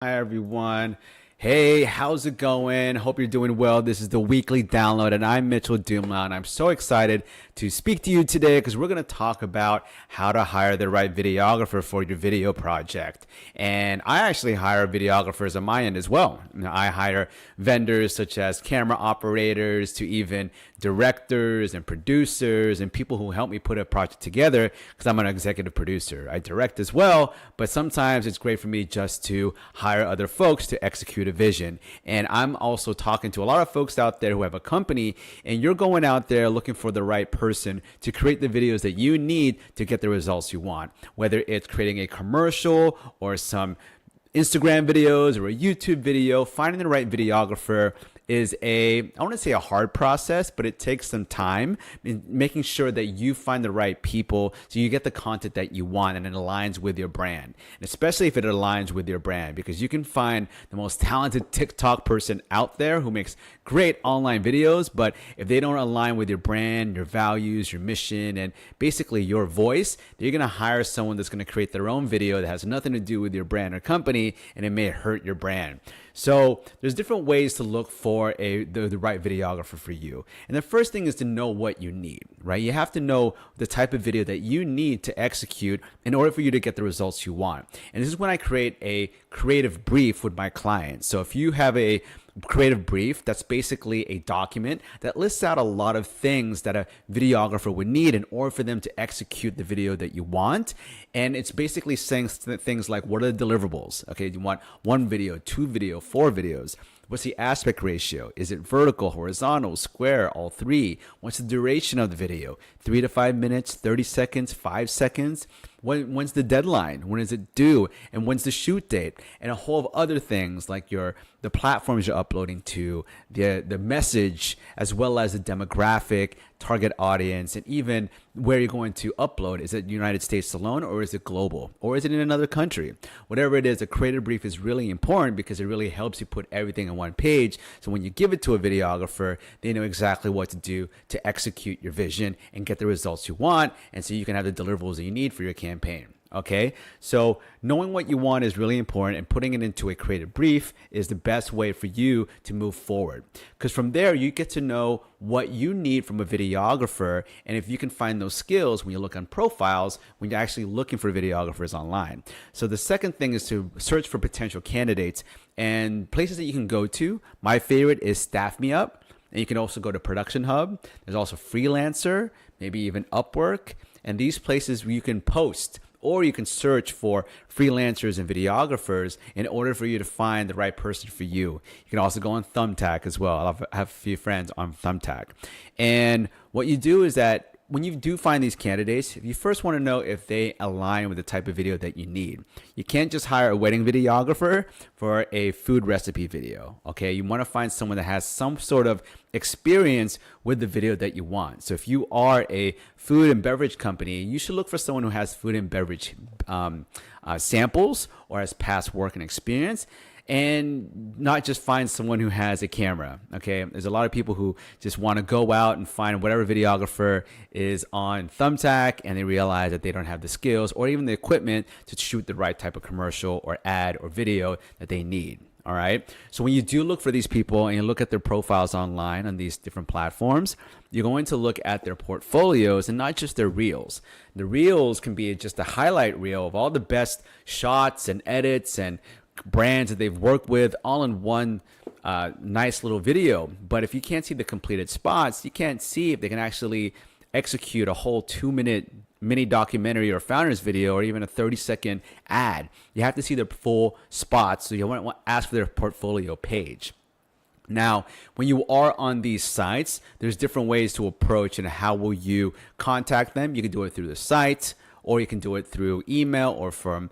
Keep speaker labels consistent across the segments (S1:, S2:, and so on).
S1: Hi, everyone. Hey, how's it going? Hope you're doing well. This is the weekly download, and I'm Mitchell Dumlao, and I'm so excited to speak to you today because we're going to talk about how to hire the right videographer for your video project. And I actually hire videographers on my end as well. I hire vendors such as camera operators to even directors and producers and people who help me put a project together because I'm an executive producer. I direct as well, but sometimes it's great for me just to hire other folks to execute a vision. And I'm also talking to a lot of folks out there who have a company, and you're going out there looking for the right person to create the videos that you need to get the results you want, whether it's creating a commercial or some Instagram videos or a YouTube video. Finding the right videographer is I want to say a hard process, but it takes some time in making sure that you find the right people so you get the content that you want and it aligns with your brand. And especially if it aligns with your brand, because you can find the most talented TikTok person out there who makes great online videos, but if they don't align with your brand, your values, your mission, and basically your voice, you're going to hire someone that's going to create their own video that has nothing to do with your brand or company, and it may hurt your brand. So there's different ways to look for the right videographer for you. And the first thing is to know what you need, right? You have to know the type of video that you need to execute in order for you to get the results you want. And this is when I create a creative brief with my clients. So if you have a creative brief, that's basically a document that lists out a lot of things that a videographer would need in order for them to execute the video that you want. And it's basically saying things like, what are the deliverables? Okay, do you want one video, two video, four videos? What's the aspect ratio? Is it vertical, horizontal, square, all three? What's the duration of the video? 3 to 5 minutes, 30 seconds, 5 seconds? When's the deadline? When is it due? And when's the shoot date? And a whole of other things like the platforms you're uploading to, the message, as well as the demographic, target audience, and even where you're going to upload. Is it United States alone, or is it global? Or is it in another country? Whatever it is, a creative brief is really important because it really helps you put everything on one page. So when you give it to a videographer, they know exactly what to do to execute your vision and get the results you want. And so you can have the deliverables that you need for your campaign. Okay, so knowing what you want is really important, and putting it into a creative brief is the best way for you to move forward. Because from there, you get to know what you need from a videographer, and if you can find those skills when you look on profiles, when you're actually looking for videographers online. So the second thing is to search for potential candidates and places that you can go to. My favorite is Staff Me Up, and you can also go to Production Hub. There's also Freelancer, maybe even Upwork, and these places where you can post, or you can search for freelancers and videographers in order for you to find the right person for you. You can also go on Thumbtack as well. I have a few friends on Thumbtack. And what you do is that when you do find these candidates, you first want to know if they align with the type of video that you need. You can't just hire a wedding videographer for a food recipe video, okay? You want to find someone that has some sort of experience with the video that you want. So if you are a food and beverage company, you should look for someone who has food and beverage samples or has past work and experience, and not just find someone who has a camera. Okay, there's a lot of people who just want to go out and find whatever videographer is on Thumbtack, and they realize that they don't have the skills or even the equipment to shoot the right type of commercial or ad or video that they need. All right, so when you do look for these people and you look at their profiles online on these different platforms, you're going to look at their portfolios and not just their reels. The reels can be just a highlight reel of all the best shots and edits and brands that they've worked with all in one nice little video. But if you can't see the completed spots, you can't see if they can actually execute a whole 2-minute mini documentary or founders video or even a 30-second ad. You have to see their full spots, so you want to ask for their portfolio page. Now, when you are on these sites, there's different ways to approach and how will you contact them. You can do it through the site, or you can do it through email or from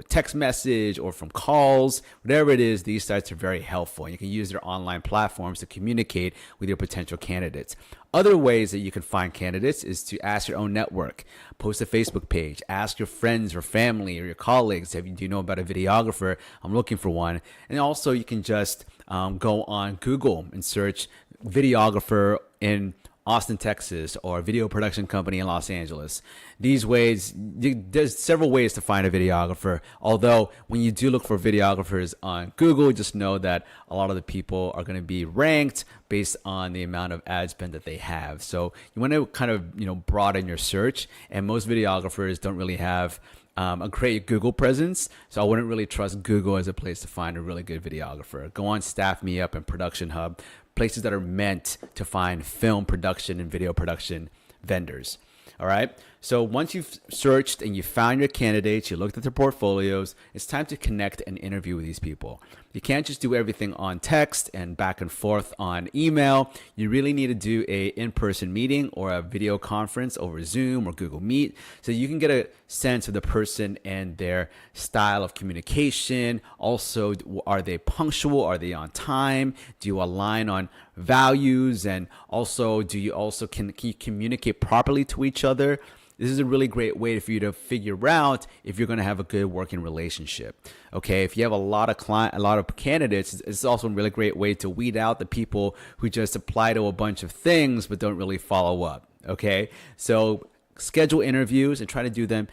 S1: text message or from calls. Whatever it is, these sites are very helpful. You can use their online platforms to communicate with your potential candidates. Other ways that you can find candidates is to ask your own network, post a Facebook page, ask your friends or family or your colleagues, do you know about a videographer? I'm looking for one. And also you can just go on Google and search videographer in Austin, Texas, or a video production company in Los Angeles. These ways, there's several ways to find a videographer. Although when you do look for videographers on Google, just know that a lot of the people are going to be ranked based on the amount of ad spend that they have. So you want to kind of, broaden your search. And most videographers don't really have a great Google presence. So I wouldn't really trust Google as a place to find a really good videographer. Go on Staff Me Up and Production Hub, places that are meant to find film production and video production vendors. All right. So once you've searched and you found your candidates, you looked at their portfolios, it's time to connect and interview with these people. You can't just do everything on text and back and forth on email. You really need to do a in-person meeting or a video conference over Zoom or Google Meet so you can get a sense of the person and their style of communication. Also, are they punctual? Are they on time? Do you align on values? And also, can you communicate properly to each other? This is a really great way for you to figure out if you're going to have a good working relationship. Okay, if you have a lot of candidates, it's also a really great way to weed out the people who just apply to a bunch of things but don't really follow up. Okay, so schedule interviews and try to do them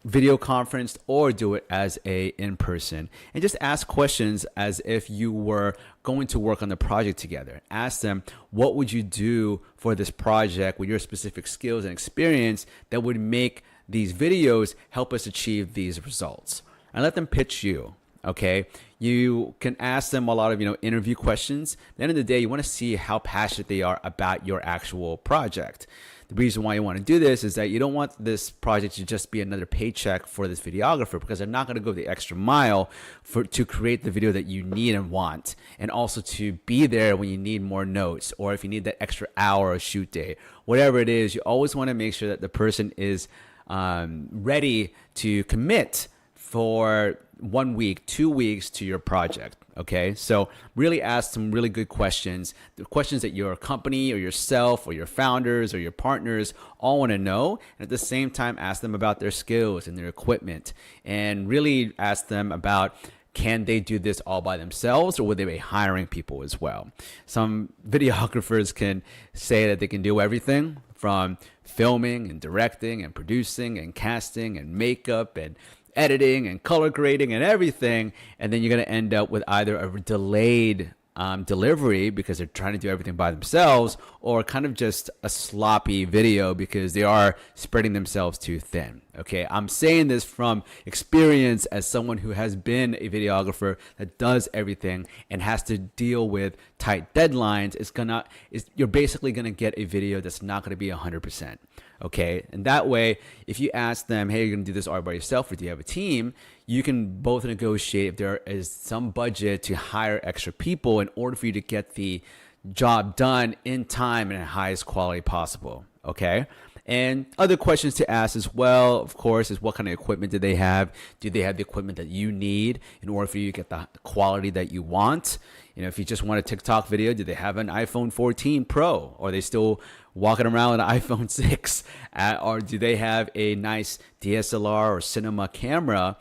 S1: video conferenced or do it as a in-person, and just ask questions as if you were going to work on the project together. Ask them, what would you do for this project with your specific skills and experience that would make these videos help us achieve these results? And let them pitch you. Okay, you can ask them a lot of interview questions. At the end of the day, you want to see how passionate they are about your actual project. The reason why you want to do this is that you don't want this project to just be another paycheck for this videographer, because they're not going to go the extra mile to create the video that you need and want, and also to be there when you need more notes, or if you need that extra hour or shoot day, whatever it is. You always want to make sure that the person is ready to commit for 1 week, 2 weeks to your project. Okay, so really ask some really good questions, the questions that your company or yourself or your founders or your partners all want to know. And at the same time, ask them about their skills and their equipment, and really ask them about, can they do this all by themselves, or would they be hiring people as well? Some videographers can say that they can do everything from filming and directing and producing and casting and makeup and editing and color grading and everything, and then you're going to end up with either a delayed delivery because they're trying to do everything by themselves, or kind of just a sloppy video because they are spreading themselves too thin. Okay, I'm saying this from experience as someone who has been a videographer that does everything and has to deal with tight deadlines. You're basically gonna get a video that's not gonna be 100%. Okay, and that way, if you ask them, hey, you're gonna do this all by yourself, or do you have a team, you can both negotiate if there is some budget to hire extra people in order for you to get the job done in time and at highest quality possible. Okay. And other questions to ask as well, of course, is what kind of equipment do they have? Do they have the equipment that you need in order for you to get the quality that you want? If you just want a TikTok video, do they have an iPhone 14 Pro? Or are they still walking around with an iPhone 6? Or do they have a nice DSLR or cinema camera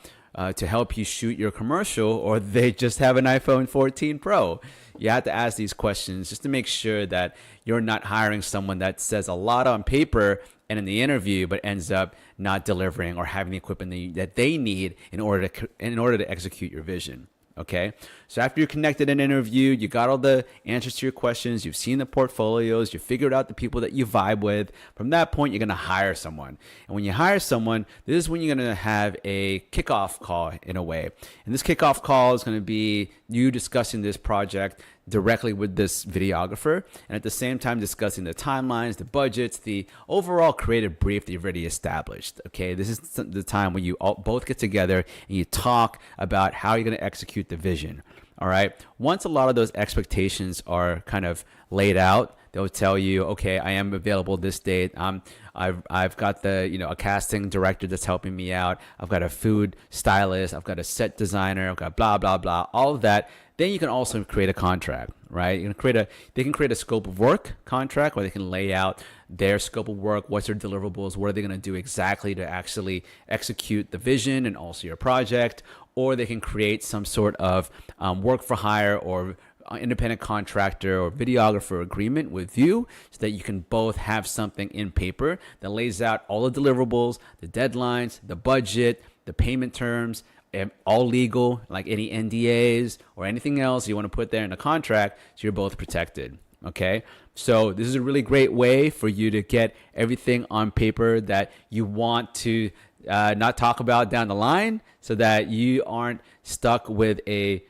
S1: to help you shoot your commercial? Or they just have an iPhone 14 Pro? You have to ask these questions just to make sure that you're not hiring someone that says a lot on paper and in the interview, but ends up not delivering or having the equipment that they need in order to execute your vision. Okay, so after you connected and interviewed, you got all the answers to your questions, you've seen the portfolios, you figured out the people that you vibe with. From that point, you're going to hire someone. And when you hire someone, this is when you're going to have a kickoff call in a way. And this kickoff call is going to be you discussing this project directly with this videographer, and at the same time discussing the timelines, the budgets, the overall creative brief that you've already established. Okay, this is the time when you both get together and you talk about how you're going to execute the vision. All right, once a lot of those expectations are kind of laid out, they'll tell you, okay, I am available this date. I've got a casting director that's helping me out. I've got a food stylist. I've got a set designer. I've got blah blah blah. All of that. Then you can also create a contract, right? They can create a scope of work contract, where they can lay out their scope of work, what's their deliverables, what are they going to do exactly to actually execute the vision and also your project. Or they can create some sort of work for hire or independent contractor or videographer agreement with you so that you can both have something in paper that lays out all the deliverables, the deadlines, the budget, the payment terms, and all legal, like any NDAs or anything else you want to put there in a contract, so you're both protected. Okay, so this is a really great way for you to get everything on paper that you want to not talk about down the line, so that you aren't stuck with a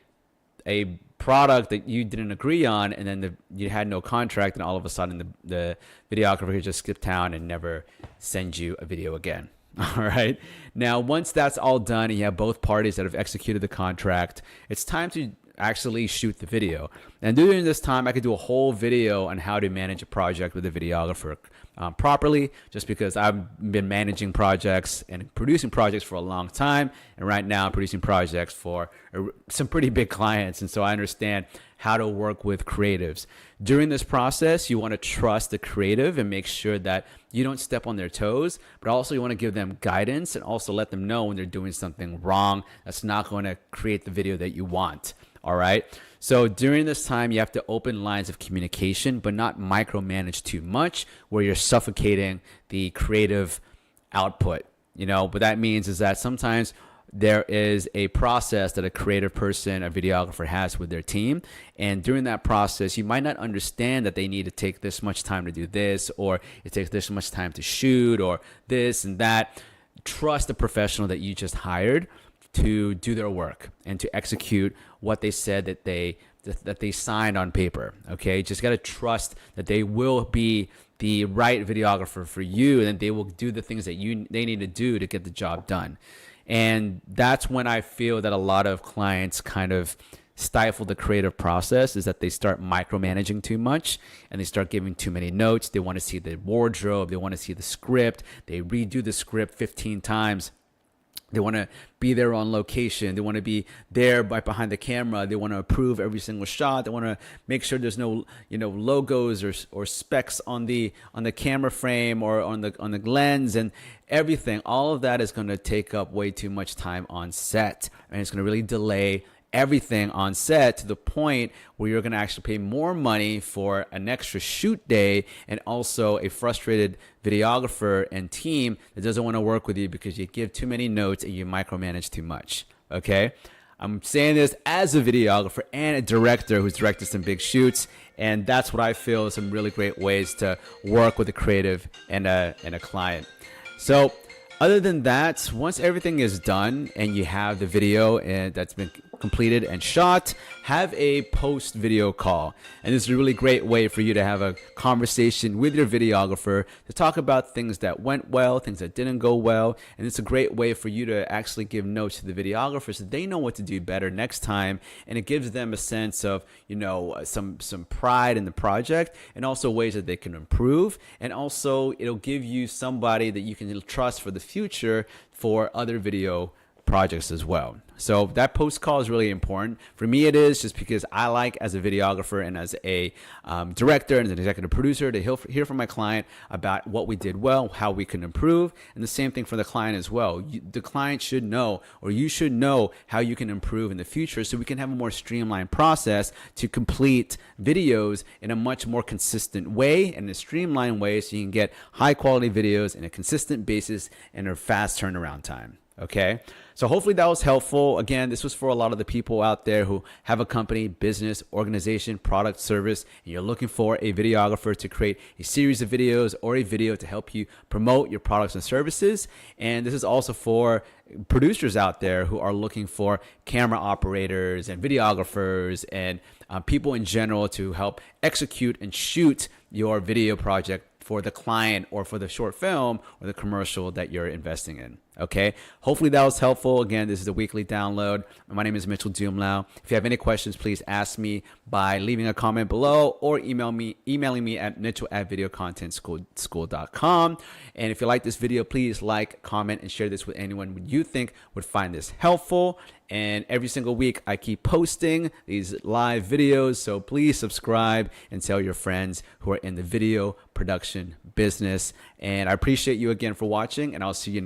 S1: product that you didn't agree on, and then you had no contract, and all of a sudden the videographer could just skip town and never send you a video again. All right. Now, once that's all done and you have both parties that have executed the contract, it's time to actually shoot the video. And during this time, I could do a whole video on how to manage a project with a videographer properly, just because I've been managing projects and producing projects for a long time. And right now I'm producing projects for some pretty big clients. And so I understand how to work with creatives. During this process, you want to trust the creative and make sure that you don't step on their toes, but also you want to give them guidance and also let them know when they're doing something wrong that's not going to create the video that you want. All right. So during this time, you have to open lines of communication, but not micromanage too much where you're suffocating the creative output. What that means is that sometimes there is a process that a creative person, a videographer has with their team. And during that process, you might not understand that they need to take this much time to do this, or it takes this much time to shoot, or this and that. Trust the professional that you just hired to do their work and to execute what they said that they signed on paper. Okay, just got to trust that they will be the right videographer for you, and they will do the things that they need to do to get the job done. And that's when I feel that a lot of clients kind of stifle the creative process, is that they start micromanaging too much and they start giving too many notes. They want to see the wardrobe, they want to see the script, they redo the script 15 times. They want to be there on location. They want to be there right behind the camera. They want to approve every single shot. They want to make sure there's no, logos or specs on the camera frame or on the lens and everything. All of that is going to take up way too much time on set, and it's going to really delay everything on set to the point where you're going to actually pay more money for an extra shoot day and also a frustrated videographer and team that doesn't want to work with you because you give too many notes and you micromanage too much. Okay, I'm saying this as a videographer and a director who's directed some big shoots, and that's what I feel is some really great ways to work with a creative and a client. So other than that, once everything is done and you have the video and that's been completed and shot, have a post video call. And this is a really great way for you to have a conversation with your videographer to talk about things that went well, things that didn't go well. And it's a great way for you to actually give notes to the videographer so they know what to do better next time. And it gives them a sense of, some pride in the project, and also ways that they can improve. And also it'll give you somebody that you can trust for the future for other video projects as well. So that post call is really important. For me, it is, just because I like, as a videographer and as a director and as an executive producer, to hear from my client about what we did well, how we can improve, and the same thing for the client as well. The client should know, or you should know, how you can improve in the future, so we can have a more streamlined process to complete videos in a much more consistent way and a streamlined way, so you can get high quality videos in a consistent basis and a fast turnaround time. Okay, so hopefully that was helpful. Again, this was for a lot of the people out there who have a company, business, organization, product, service, and you're looking for a videographer to create a series of videos or a video to help you promote your products and services. And this is also for producers out there who are looking for camera operators and videographers and people in general to help execute and shoot your video project for the client or for the short film or the commercial that you're investing in. Okay, hopefully that was helpful. Again, this is a weekly download. My name is Mitchel Dumlao. If you have any questions, please ask me by leaving a comment below or emailing me at mitchel@videocontentschool.com. And if you like this video, please like, comment, and share this with anyone you think would find this helpful. And every single week I keep posting these live videos, so please subscribe and tell your friends who are in the video production business. And I appreciate you again for watching, and I'll see you next